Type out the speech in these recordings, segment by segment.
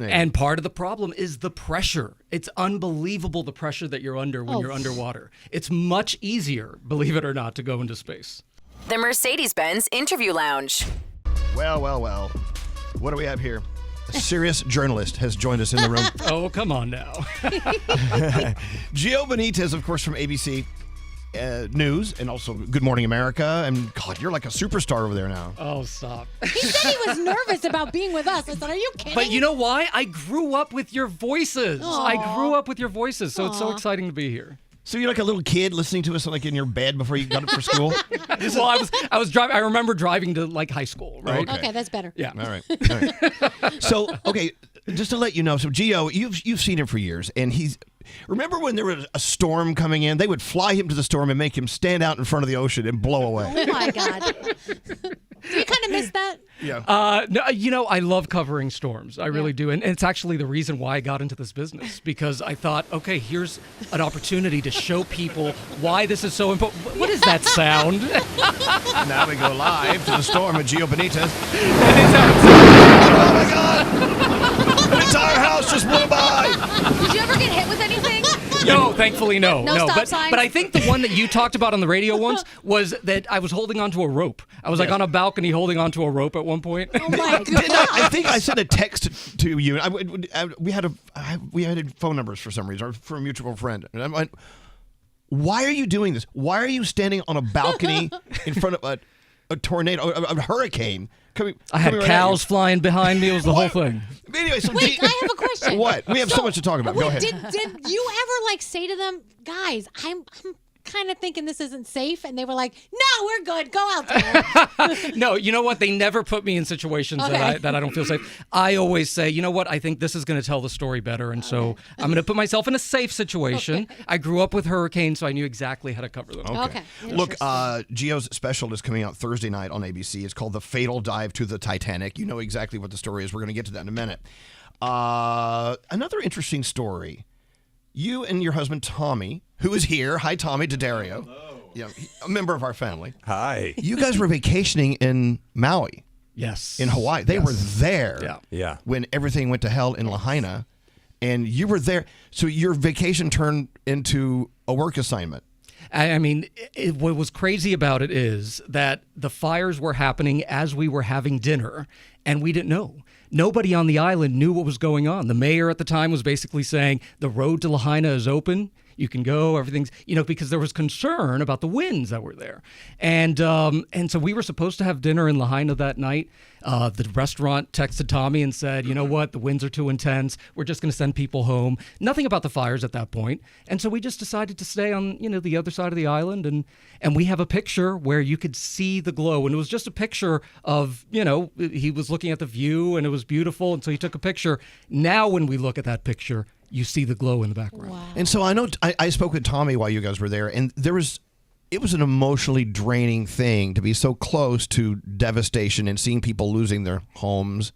And part of the problem is the pressure. It's unbelievable the pressure that you're under when you're underwater. It's much easier, believe it or not, to go into space. The Mercedes-Benz Interview Lounge. Well. What do we have here? A serious journalist has joined us in the room. Oh, come on now. Gio Benitez, of course, from ABC News and also Good Morning America. And God, you're like a superstar over there now. Oh, stop. He said he was nervous about being with us. I said, are you kidding? But you know why? I grew up with your voices. Aww. I grew up with your voices, so it's so exciting to be here. So you're like a little kid listening to us like in your bed before you got up for school? Well, I was driving. I remember driving to like high school, right? Okay, that's better. Yeah. All right. So, okay, just to let you know, so Gio, you've seen him for years, and remember when there was a storm coming in? They would fly him to the storm and make him stand out in front of the ocean and blow away. Oh my God. Do you kind of miss that? Yeah. No, I love covering storms. I really do. And it's actually the reason why I got into this business, because I thought, okay, here's an opportunity to show people why this is so important. What is that sound? Now we go live to the storm at Gio Benitez. Oh my God! An entire house just blew by! Did you ever get hit with anything? No, thankfully, no. No stop signs? But I think the one that you talked about on the radio once was that I was holding onto a rope. I was like on a balcony holding onto a rope at one point. Oh my God. I think I sent a text to you. We had phone numbers for some reason, or for a mutual friend. And I went, why are you doing this? Why are you standing on a balcony in front of a tornado, a hurricane? I had cows flying behind me. It was the whole thing. Anyway, so Wait, I have a question. What? We have so much to talk about. Go ahead. Did you ever say to them, guys, I'm kind of thinking this isn't safe? And they were like, no, we're good. Go out there. No, you know what? They never put me in situations that I don't feel safe. I always say, you know what? I think this is going to tell the story better. And so I'm going to put myself in a safe situation. Okay. I grew up with hurricanes, so I knew exactly how to cover them. Okay. Look, Gio's special is coming out Thursday night on ABC. It's called The Fatal Dive to the Titanic. You know exactly what the story is. We're going to get to that in a minute. Another interesting story. You and your husband, Tommy, who is here. Hi, Tommy D'Addario. Hello. Yeah, a member of our family. Hi. You guys were vacationing in Maui. Yes. In Hawaii. They were there Yeah. when everything went to hell in Lahaina. And you were there. So your vacation turned into a work assignment. I mean, what was crazy about it is that the fires were happening as we were having dinner, and we didn't know. Nobody on the island knew what was going on. The mayor at the time was basically saying, the road to Lahaina is open. You can go, everything's, because there was concern about the winds that were there. And so we were supposed to have dinner in Lahaina that night. The restaurant texted Tommy and said, you know what, the winds are too intense. We're just going to send people home. Nothing about the fires at that point. And so we just decided to stay on, the other side of the island. And we have a picture where you could see the glow. And it was just a picture of, he was looking at the view and it was beautiful. And so he took a picture. Now when we look at that picture, you see the glow in the background. Wow. And so I know I spoke with Tommy while you guys were there, and it was an emotionally draining thing to be so close to devastation and seeing people losing their homes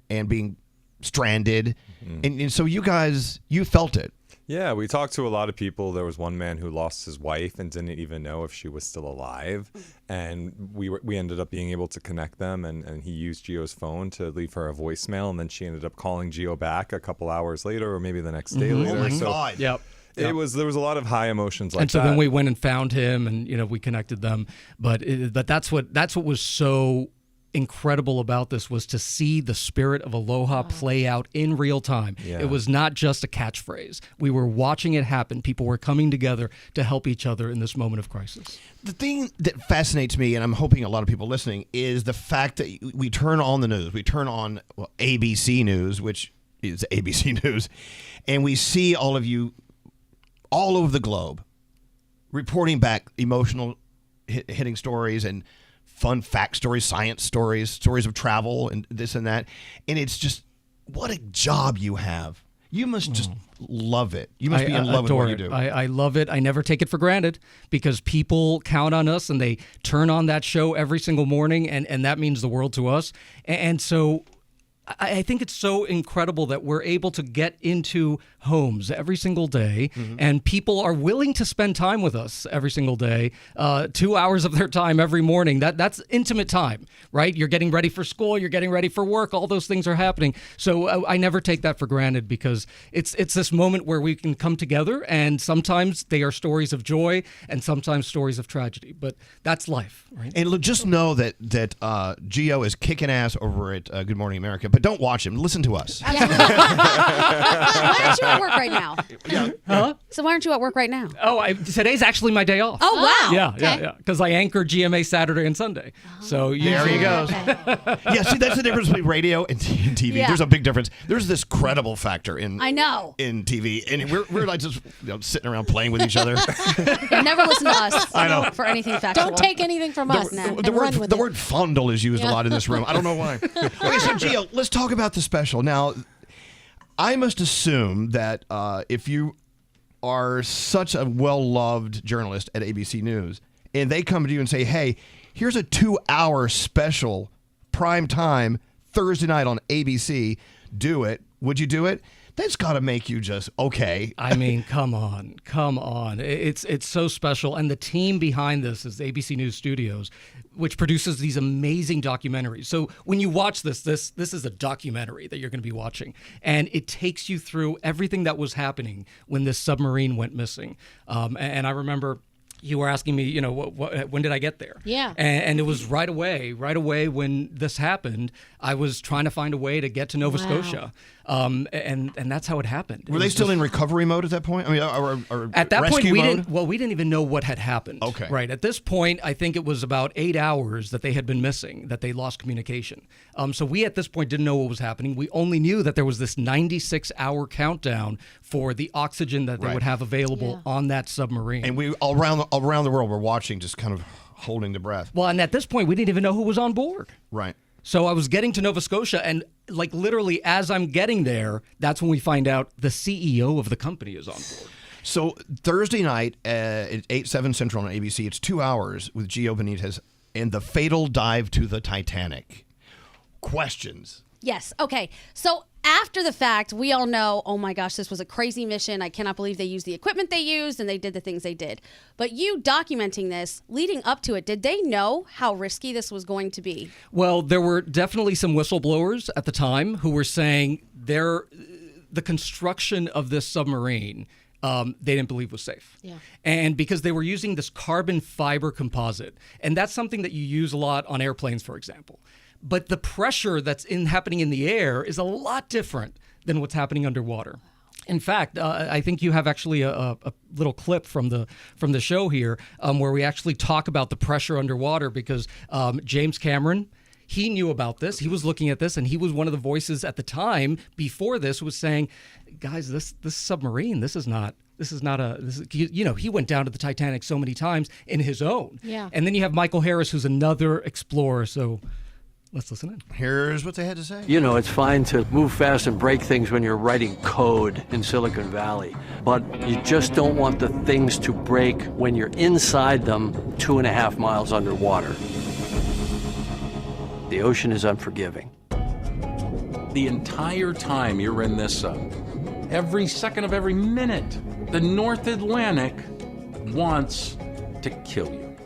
and being stranded. Mm-hmm. And so you felt it. Yeah, we talked to a lot of people. There was one man who lost his wife and didn't even know if she was still alive. And we ended up being able to connect them, and he used Gio's phone to leave her a voicemail, and then she ended up calling Gio back a couple hours later, or maybe the next day later. Oh my God. Yep. There was a lot of high emotions like that. And so then we went and found him, and we connected them. But that's what was so incredible about this, was to see the spirit of aloha play out in real time. Yeah. It was not just a catchphrase. We were watching it happen. People were coming together to help each other in this moment of crisis. The thing that fascinates me, and I'm hoping a lot of people listening, is the fact that we turn on the news. We turn on ABC News, which is ABC News, and we see all of you all over the globe reporting back emotional hitting stories and fun fact stories, science stories of travel and this and that. And it's just, what a job you have. You must just love it. You must be in love with what you do. I love it. I never take it for granted, because people count on us and they turn on that show every single morning, and that means the world to us. And so I think it's so incredible that we're able to get into homes every single day, and people are willing to spend time with us every single day, 2 hours of their time every morning. That's intimate time, right? You're getting ready for school, you're getting ready for work, all those things are happening. So I never take that for granted, because it's this moment where we can come together, and sometimes they are stories of joy and sometimes stories of tragedy, but that's life, right? And look, just know that Gio is kicking ass over at Good Morning America, but don't watch him. Listen to us. Why aren't you at work right now? Huh? So why aren't you at work right now? Oh, today's actually my day off. Oh, wow. Yeah. Because I anchor GMA Saturday and Sunday. So There he goes. Yeah, see, that's the difference between radio and TV. Yeah. There's a big difference. There's this credible factor in I know. in TV, and we're like just sitting around playing with each other. Never listen to us. I know. For anything factual. Don't take anything from us. The word fondle is used a lot in this room. I don't know why. Okay, so Gio, let's talk about the special. Now, I must assume that if you are such a well-loved journalist at ABC News, and they come to you and say, hey, here's a 2-hour special, prime time, Thursday night on ABC, do it. Would you do it? That's got to make you just, okay. I mean, come on. It's so special. And the team behind this is ABC News Studios, which produces these amazing documentaries. So when you watch this is a documentary that you're going to be watching. And it takes you through everything that was happening when this submarine went missing. And I remember you were asking me, when did I get there? Yeah. And it was right away when this happened. I was trying to find a way to get to Nova Scotia. And that's how it happened. Were they still in recovery mode at that point? I mean, or at that point, rescue we mode? we didn't even know what had happened. Okay. Right. At this point, I think it was about 8 hours that they had been missing, that they lost communication. So we at this point didn't know what was happening. We only knew that there was this 96-hour countdown for the oxygen that they would have available on that submarine. And we all around the world were watching, just kind of holding the breath. Well, and at this point, we didn't even know who was on board. Right. So I was getting to Nova Scotia, and like literally as I'm getting there, that's when we find out the CEO of the company is on board. So Thursday night at 8/7 Central on ABC, it's 2 hours with Gio Benitez and the fatal dive to the Titanic. Questions. Yes. Okay. So after the fact, we all know, oh my gosh, this was a crazy mission. I cannot believe they used the equipment they used and they did the things they did. But you documenting this, leading up to it, did they know how risky this was going to be? Well, there were definitely some whistleblowers at the time who were saying the construction of this submarine they didn't believe was safe. Yeah. And because they were using this carbon fiber composite, and that's something that you use a lot on airplanes, for example. But the pressure that's happening in the air is a lot different than what's happening underwater. In fact, I think you have actually a little clip from the show here where we actually talk about the pressure underwater, because James Cameron, he knew about this. He was looking at this, and he was one of the voices at the time before this was saying, guys, this submarine, he went down to the Titanic so many times in his own. Yeah. And then you have Michael Harris, who's another explorer. So let's listen in. Here's what they had to say. You know, it's fine to move fast and break things when you're writing code in Silicon Valley, but you just don't want the things to break when you're inside them 2.5 miles underwater. The ocean is unforgiving. The entire time you're in this every second of every minute, the North Atlantic wants to kill you.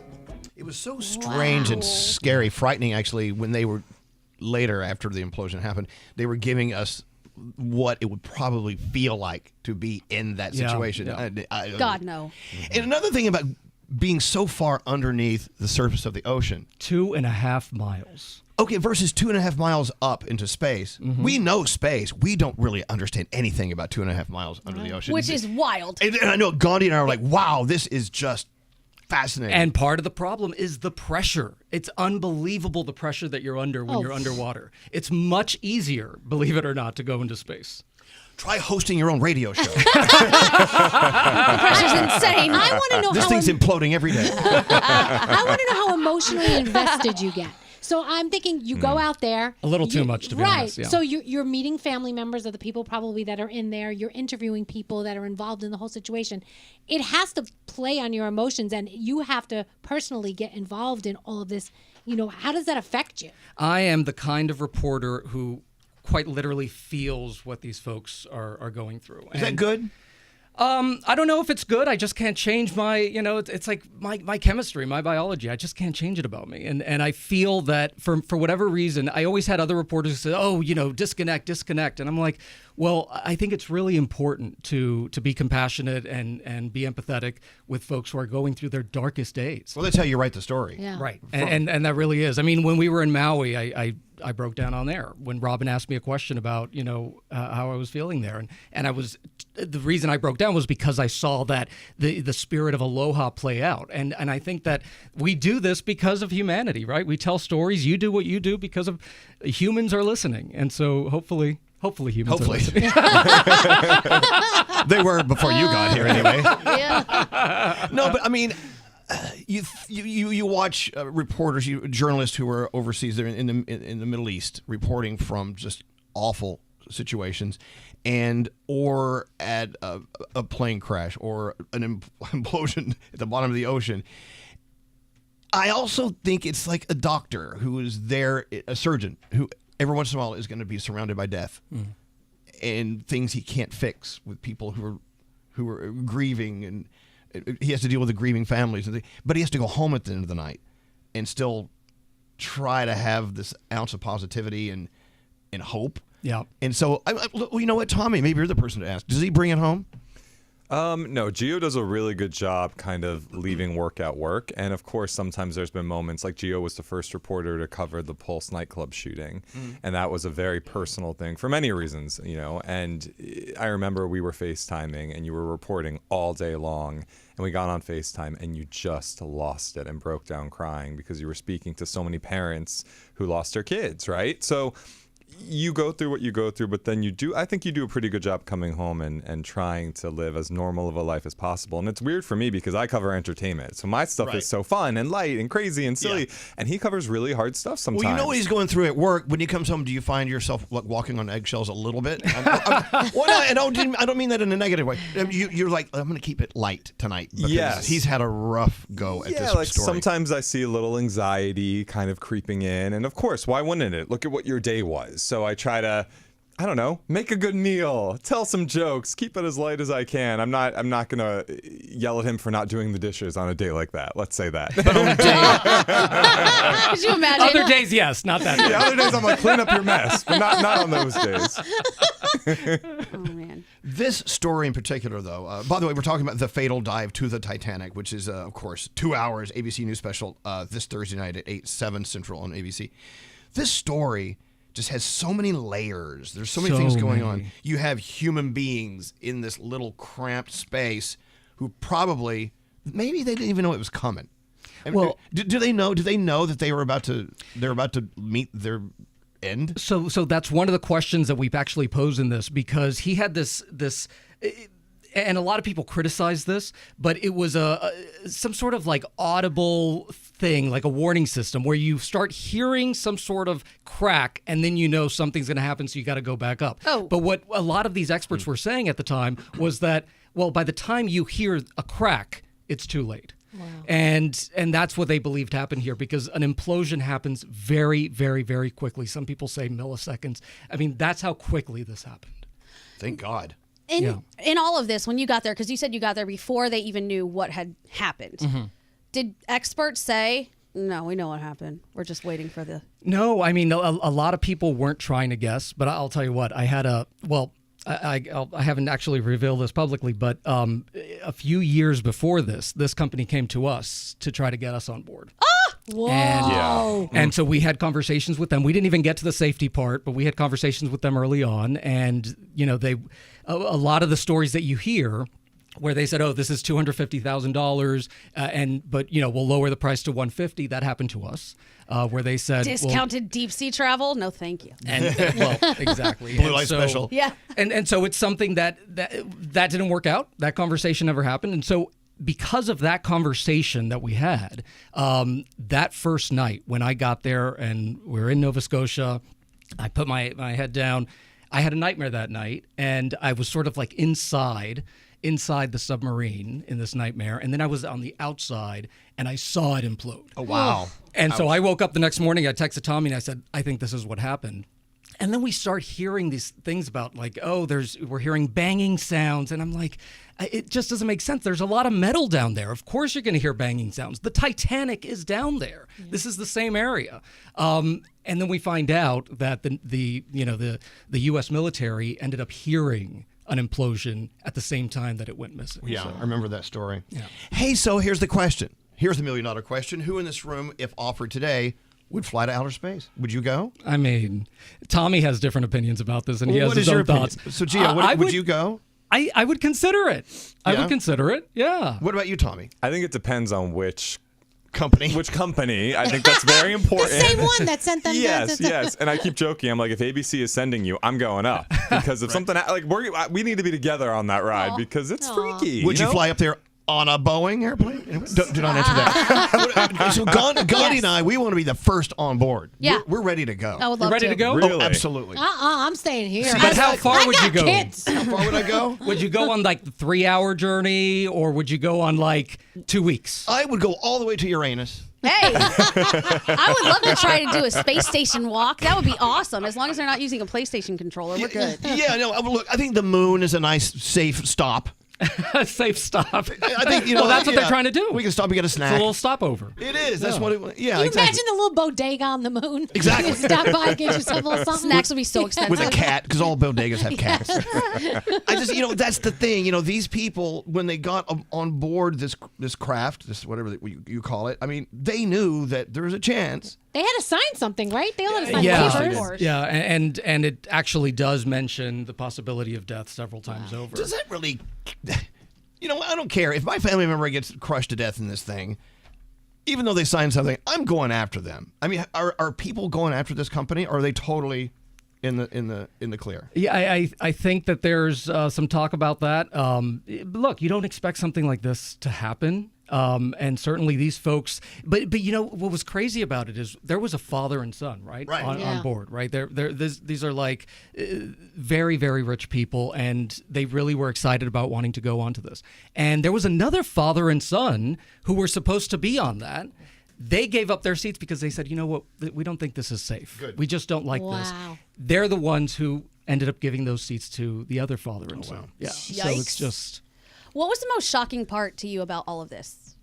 It was so strange and scary, frightening, actually, when they were later, after the implosion happened, they were giving us what it would probably feel like to be in that situation. Yeah. God, no. And another thing about being so far underneath the surface of the ocean. 2.5 miles. Okay, versus 2.5 miles up into space. Mm-hmm. We know space. We don't really understand anything about 2.5 miles under the ocean. Which is wild. And I know Gandhi and I are like, wow, this is just fascinating. And part of the problem is the pressure. It's unbelievable the pressure that you're under when you're underwater. It's much easier, believe it or not, to go into space. Try hosting your own radio show. The pressure's insane. I want to know this thing's imploding every day. I want to know how emotionally invested you get. So I'm thinking you go out there. A little too much, to be honest. Yeah. So you're meeting family members of the people probably that are in there. You're interviewing people that are involved in the whole situation. It has to play on your emotions, and you have to personally get involved in all of this. You know, how does that affect you? I am the kind of reporter who quite literally feels what these folks are going through. Is that good? I don't know if it's good. I just can't change my, it's like my chemistry, my biology. I just can't change it about me. And I feel that for whatever reason, I always had other reporters who said, oh, disconnect. And I'm like, well, I think it's really important to be compassionate and be empathetic with folks who are going through their darkest days. Well, that's how you write the story. Yeah. Right. And that really is. I mean, when we were in Maui, I broke down on there when Robin asked me a question about, how I was feeling there. And the reason I broke down was because I saw that the spirit of aloha play out. And I think that we do this because of humanity, right? We tell stories. You do what you do because of humans are listening. And so hopefully humans are listening. They were before you got here anyway. Yeah. No, but I mean, you watch reporters, journalists who are overseas, they're in the Middle East, reporting from just awful situations, or at a plane crash or an implosion at the bottom of the ocean. I also think it's like a doctor who is there, a surgeon who every once in a while is going to be surrounded by death and things he can't fix with people who are grieving, and he has to deal with the grieving families, but he has to go home at the end of the night and still try to have this ounce of positivity and hope. Yeah. And so, you know what, Tommy, maybe you're the person to ask. Does he bring it home? No, Gio does a really good job kind of leaving work at work. And of course, sometimes there's been moments like Gio was the first reporter to cover the Pulse nightclub shooting. And that was a very personal thing for many reasons, and I remember we were FaceTiming and you were reporting all day long, and we got on FaceTime and you just lost it and broke down crying because you were speaking to so many parents who lost their kids, right? So you go through what you go through, but then I think you do a pretty good job coming home and trying to live as normal of a life as possible. And it's weird for me because I cover entertainment. So my stuff is so fun and light and crazy and silly. Yeah. And he covers really hard stuff sometimes. Well, you know what he's going through at work. When he comes home, do you find yourself walking on eggshells a little bit? I don't mean that in a negative way. You're like, I'm going to keep it light tonight because he's had a rough go at this story. Sometimes I see a little anxiety kind of creeping in. And of course, why wouldn't it? Look at what your day was. So I try to, I don't know, make a good meal, tell some jokes, keep it as light as I can. I'm not gonna yell at him for not doing the dishes on a day like that. Let's say that. Could you imagine? Other days, yes, not that day. Yeah, other days I'm like, clean up your mess, but not on those days. Oh man. This story in particular, though, by the way, we're talking about the fatal dive to the Titanic, which is, of course, 2 hours, ABC News special this Thursday night at 7 Central on ABC. This story just has so many layers. There's so many things going on. You have human beings in this little cramped space who probably, maybe they didn't even know it was coming. Well, do they know? Do they know that they're about to meet their end? So that's one of the questions that we've actually posed in this, because he had this. And a lot of people criticize this, but it was some sort of like audible thing, like a warning system, where you start hearing some sort of crack and then something's going to happen, so you got to go back up. Oh. But what a lot of these experts were saying at the time was that, well, by the time you hear a crack, it's too late. Wow. And that's what they believed happened here, because an implosion happens very, very, very quickly. Some people say milliseconds. I mean, that's how quickly this happened. Thank God. In all of this, when you got there, because you said you got there before they even knew what had happened, did experts say, no, we know what happened, we're just waiting for the... No, I mean, a lot of people weren't trying to guess, but I'll tell you what, I had I haven't actually revealed this publicly, but a few years before this company came to us to try to get us on board. Whoa. And so we had conversations with them. We didn't even get to the safety part, but we had conversations with them early on. And, a lot of the stories that you hear where they said, oh, this is $250,000, but we'll lower the price to $150,000. That happened to us, where they said discounted deep sea travel. No, thank you. And exactly. Blue light special. Yeah. And so it's something that didn't work out. That conversation never happened. And so because of that conversation that we had, that first night when I got there and we were in Nova Scotia, I put my head down. I had a nightmare that night, and I was sort of like inside the submarine in this nightmare, and then I was on the outside, and I saw it implode. Oh, wow. And so I woke up the next morning, I texted Tommy, and I said, I think this is what happened. And then we start hearing these things about like, we're hearing banging sounds. And I'm like, it just doesn't make sense. There's a lot of metal down there. Of course you're going to hear banging sounds. The Titanic is down there. Mm-hmm. This is the same area. And then we find out that the U.S. military ended up hearing an implosion at the same time that it went missing. Yeah, So, I remember that story. Yeah. Hey, so here's the question. Here's the $1 million question. Who in this room, if offered today, would fly to outer space? Would you go? I mean, Tommy has different opinions about this, and he has What his is your own thoughts. opinion? So, Gia, would you go? I would consider it. I Yeah? would consider it. Yeah. What about you, Tommy? I think it depends on which company. Which company? I think that's very important. The same one that sent them. Yes. And I keep joking. I'm like, if ABC is sending you, I'm going up because if something we need to be together on that ride because it's freaky. Would you fly up there on a Boeing airplane? Do not answer that. So Gandhi and I, we want to be the first on board. Yeah. We're ready to go. I would love ready to go? Really? Oh, absolutely. I'm staying here. But how far would you go? Kids. How far would I go? Would you go on like the 3-hour journey, or would you go on like 2 weeks? I would go all the way to Uranus. Hey, I would love to try to do a space station walk. That would be awesome. As long as they're not using a PlayStation controller, we're good. Yeah, no, look, I think the moon is a nice, safe stop. Safe stop. I think, well, that's what they're trying to do. We can stop and get a snack. It's a little stopover. It is. That's what it. Yeah, You exactly. imagine the little bodega on the moon. Exactly. You stop by, get yourself a little something. Snacks would be so expensive. With a cat, because all bodegas have cats. I just, that's the thing. These people, when they got on board this craft, this whatever you call it, I mean, they knew that there was a chance. They had to sign something, right? They all had to sign papers. Yeah, and it actually does mention the possibility of death several times over. Does that really? I don't care if my family member gets crushed to death in this thing. Even though they signed something, I'm going after them. I mean, are people going after this company, or are they totally in the clear? Yeah, I think that there's some talk about that. Look, you don't expect something like this to happen. And certainly these folks, but what was crazy about it is there was a father and son, right? On board, right? These are like very, very rich people, and they really were excited about wanting to go onto this. And there was another father and son who were supposed to be on that. They gave up their seats because they said, you know what, we don't think this is safe. Good. We just don't like this. They're the ones who ended up giving those seats to the other father and son. Yeah. Yikes. So it's just. What was the most shocking part to you about all of this?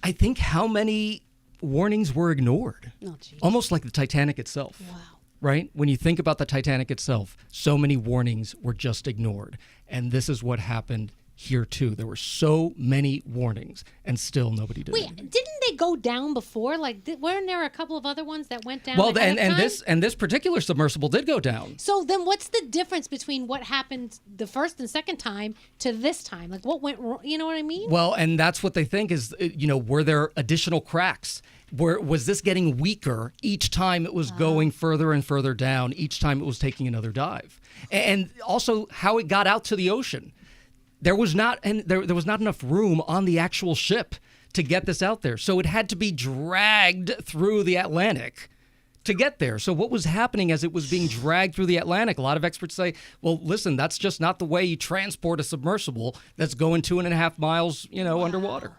I think how many warnings were ignored. Oh, geez. Almost like the Titanic itself. Wow. Right? When you think about the Titanic itself, so many warnings were just ignored. And this is what happened here too. There were so many warnings, and still nobody did anything. Wait, didn't they go down before? Like, weren't there a couple of other ones that went down? Well, ahead of time? and this particular submersible did go down. So then, what's the difference between what happened the first and second time to this time? Like, what went wrong? You know what I mean? Well, and that's what they think is, were there additional cracks? Was this getting weaker each time it was going further and further down, each time it was taking another dive? And also how it got out to the ocean. There was not enough room on the actual ship to get this out there. So it had to be dragged through the Atlantic to get there. So what was happening as it was being dragged through the Atlantic? A lot of experts say, well, listen, that's just not the way you transport a submersible that's going 2.5 miles, underwater.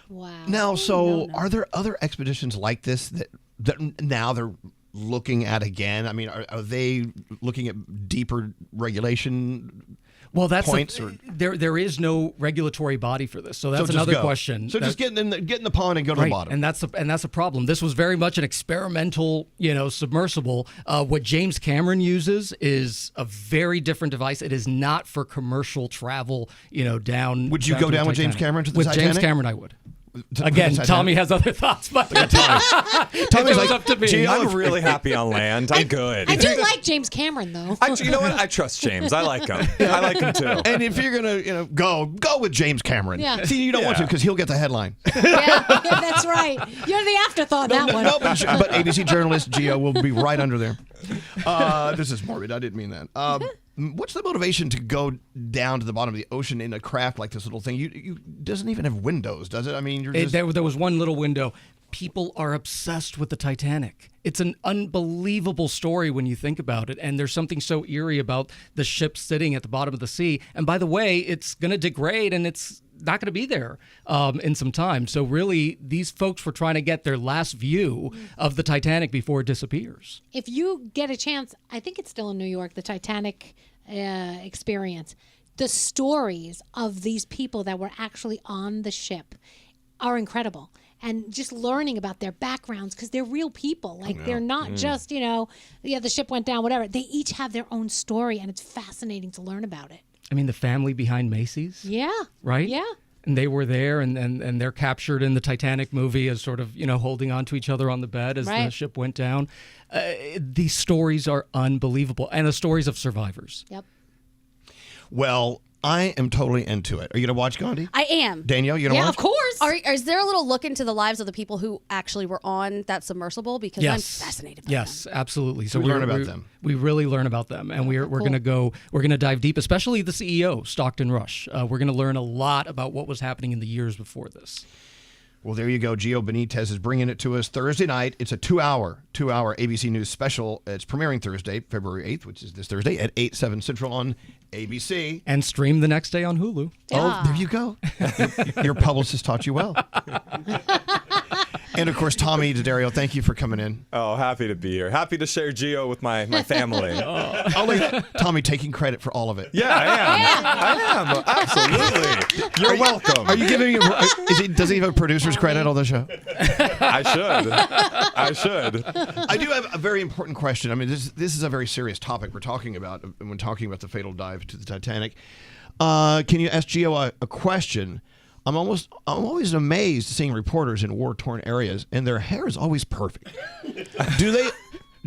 Wow. Now, are there other expeditions like this that now they're looking at again? I mean, are they looking at deeper regulation? Well, that's points there is no regulatory body for this, so that's another question. So just get in the pond and go to the bottom. And that's a problem. This was very much an experimental, submersible. What James Cameron uses is a very different device. It is not for commercial travel. Down. Would you go down with James Cameron to the Titanic? With James Cameron, I would. Again, Tommy has other thoughts, but Tommy's like, up to me. Gee, I'm really happy on land. I'm good. I do like James Cameron, though. You know what? I trust James. I like him. I like him too. And if you're gonna, go with James Cameron. Yeah. See, you don't want to because he'll get the headline. Yeah, that's right. You're the afterthought. That one. No, but ABC journalist Gio will be right under there. This is morbid. I didn't mean that. What's the motivation to go down to the bottom of the ocean in a craft like this little thing? You doesn't even have windows, does it? I mean, you're just... There was one little window. People are obsessed with the Titanic. It's an unbelievable story when you think about it, and there's something so eerie about the ship sitting at the bottom of the sea. And by the way, it's going to degrade, and not going to be there in some time. So really, these folks were trying to get their last view of the Titanic before it disappears. If you get a chance, I think it's still in New York, the Titanic experience. The stories of these people that were actually on the ship are incredible. And just learning about their backgrounds, because they're real people. Like, they're not just, the ship went down, whatever. They each have their own story, and it's fascinating to learn about it. I mean, the family behind Macy's. Yeah. Right? Yeah. And they were there, and they're captured in the Titanic movie as sort of, holding on to each other on the bed as the ship went down. These stories are unbelievable, and the stories of survivors. Yep. Well, I am totally into it. Are you going to watch Gandhi? I am. Danielle, you going to watch? Yeah, of course. Is there a little look into the lives of the people who actually were on that submersible? Because I'm fascinated by them. Absolutely. So we learn about them. We really learn about them, and we're going to dive deep, especially the CEO, Stockton Rush. We're going to learn a lot about what was happening in the years before this. Well, there you go. Gio Benitez is bringing it to us Thursday night. It's a two-hour ABC News special. It's premiering Thursday, February 8th, which is this Thursday at 7 Central on ABC. And stream the next day on Hulu. Oh, there you go. Your publicist taught you well. And, of course, Tommy D'Addario, thank you for coming in. Oh, happy to be here. Happy to share Gio with my family. I'll let Tommy taking credit for all of it. Yeah, I am. Absolutely. You're welcome. Are you giving him, does he have a producer's credit on the show? I should. I do have a very important question. I mean, this is a very serious topic we're talking about when talking about the fatal dive to the Titanic. Can you ask Gio a question? I'm always amazed seeing reporters in war-torn areas, and their hair is always perfect. Do they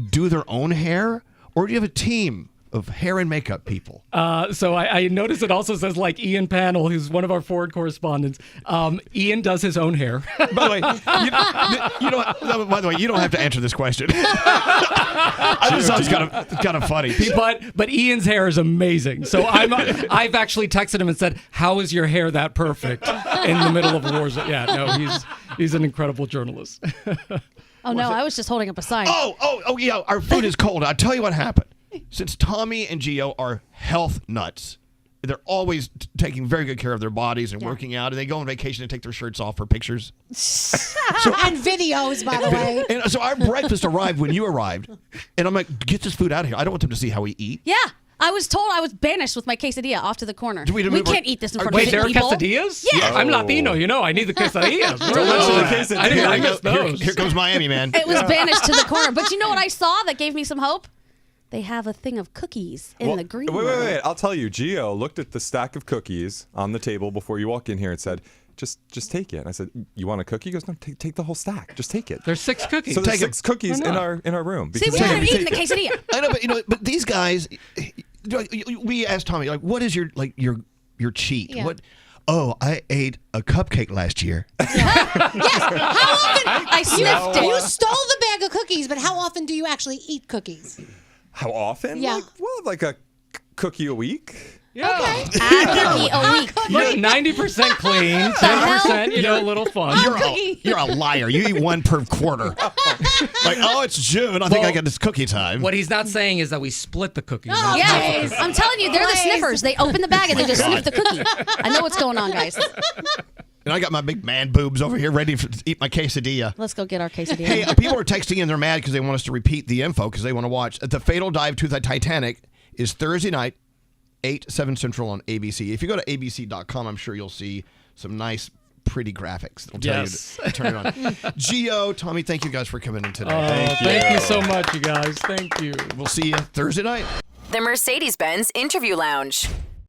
do their own hair, or do you have a team of hair and makeup people? So I noticed it also says, like, Ian Pannell, who's one of our forward correspondents. Ian does his own hair. By the way, you don't have to answer this question. I just thought it's kind of funny. But Ian's hair is amazing. So I've actually texted him and said, "How is your hair that perfect in the middle of a war zone?" Yeah, no, he's an incredible journalist. Oh no, I was just holding up a sign. Oh yeah, our food is cold. I'll tell you what happened. Since Tommy and Gio are health nuts, they're always taking very good care of their bodies and working out, and they go on vacation and take their shirts off for pictures. And videos, by the way. And so our breakfast arrived when you arrived, and I'm like, get this food out of here. I don't want them to see how we eat. Yeah. I was told I was banished with my quesadilla off to the corner. We can't eat this in front Wait, of there are people. quesadillas? Yeah. I'm Latino, I need the quesadillas. I miss those. Here comes Miami, man. It was banished to the corner. But you know what I saw that gave me some hope? They have a thing of cookies in the green room. Wait. I'll tell you. Gio looked at the stack of cookies on the table before you walk in here and said, just take it. And I said, you want a cookie? He goes, no, take the whole stack. Just take it. There's 6 cookies. So there's 6 cookies in our room. See, we haven't eaten the quesadilla. I know, but these guys, we asked Tommy, like, what is your cheat? Yeah. What? Oh, I ate a cupcake last year. Yes. How often? I sniffed it. You stole the bag of cookies, but how often do you actually eat cookies? How often? Yeah. Like a cookie a week. Yeah. Okay. A cookie a week. Look, 90% clean, 10%, a little fun. You're a liar. You eat one per quarter. Like, it's June. I think I got this cookie time. What he's not saying is that we split the cookies. Oh, Yeah, I'm telling you, they're the Please. sniffers. They open the bag and they just sniff the cookie. I know what's going on, guys. And I got my big man boobs over here ready to eat my quesadilla. Let's go get our quesadilla. Hey, people are texting in. They're mad because they want us to repeat the info because they want to watch. The fatal dive to the Titanic is Thursday night, 7 Central on ABC. If you go to abc.com, I'm sure you'll see some nice, pretty graphics. That'll tell you to turn it on. Gio, Tommy, thank you guys for coming in today. Thank you so much, you guys. Thank you. We'll see you Thursday night. The Mercedes-Benz Interview Lounge.